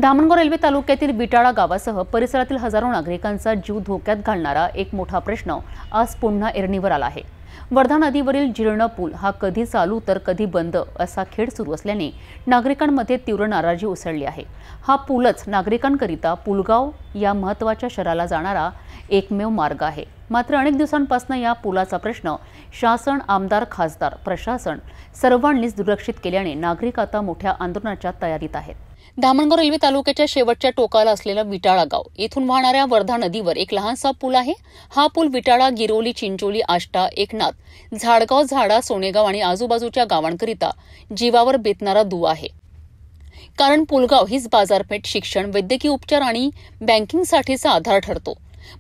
Dhamangaon railway तालुक्यातील विटाळा गावासह परिसरातील हजारो नागरिकांचा जीव धोक्यात घालणारा एक मोठा प्रश्न आज पुन्हा ऐरणीवर आला आहे। वर्धा नदीवरील जीर्ण पूल हा कधी चालू तर कधी बंद असा खेळ सुरू असल्याने नागरिकांमध्ये तीव्र नाराजी उसळली आहे। हा पूलच नागरिकांकरिता पुलगाव या महत्त्वाच्या शहराला जाणारा एकमेव मार्ग आहे। मात्र अनेक दिवसांपासून या पुलाचा प्रश्न शासन, आमदार, खासदार, प्रशासन सर्वांनीच दुर्लक्षित केल्याने नागरिक आता मोठ्या आंदोलनाच्या तयारीत आहेत। धामणगाव रेल्वे तालुक्याच्या शेवटच्या टोकाला असलेला विटाळा गाव येथून वाहणाऱ्या वर्धा नदीवर एक लहानसा पूल आहे। हा पूल विटाळा, गिरोली, चिंचोली, आष्टा, एकनाथ, झाडगाव, झाडा, सोनेगाव आणि आजूबाजूच्या गावांकरिता जीवावर बेतणारा दुवा आहे। कारण पुलगाव हीच बाजारपेठ, शिक्षण, वैद्यकीय उपचार आणि बँकिंगसाठीचा आधार ठरतो।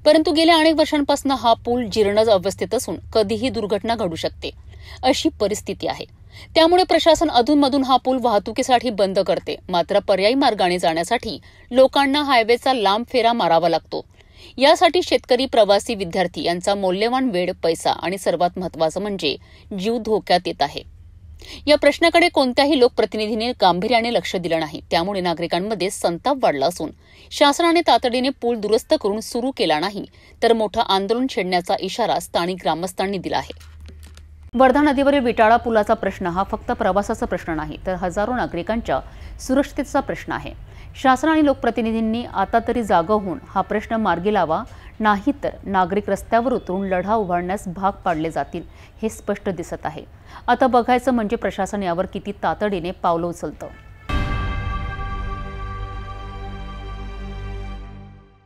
परंतु गेल्या अनेक वर्षांपासून हा पूल जीर्ण अवस्थेत असून कधीही दुर्घटना घडू शकते अशी परिस्थिती आहे। त्यामुळे प्रशासन अधूनमधून हा पूल वाहतुकीसाठी बंद करते। मात्र पर्यायी मार्गाने जाण्यासाठी लोकांना हायवेचा लांब फेरा मारावा लागतो। यासाठी शेतकरी, प्रवासी, विद्यार्थी यांचा मौल्यवान वेळ, पैसा आणि सर्वात महत्त्वाचं म्हणजे जीव धोक्यात येत आहे। या प्रश्नाकडे कोणत्याही लोकप्रतिनिधीने गांभीर्याने लक्ष दिलं नाही। त्यामुळे नागरिकांमध्ये संताप वाढला असून शासनाने तातडीने पूल दुरुस्त करून सुरू केला नाही तर मोठं आंदोलन छेडण्याचा इशारा स्थानिक ग्रामस्थांनी दिला आहे। वर्धा नदीवरील विटाळा पुलाचा प्रश्न हा फक्त प्रवासाचा प्रश्न नाही तर हजारो नागरिकांच्या सुरक्षिततेचा प्रश्न आहे। शासन आणि लोकप्रतिनिधींनी आता तरी जागा होऊन हा प्रश्न मार्गी लावा, नाहीतर नागरिक रस्त्यावर उतरून लढा उभारण्यास भाग पाडले जातील हे स्पष्ट दिसत आहे। आता बघायचं म्हणजे प्रशासन यावर किती तातडीने पावलं उचलतं।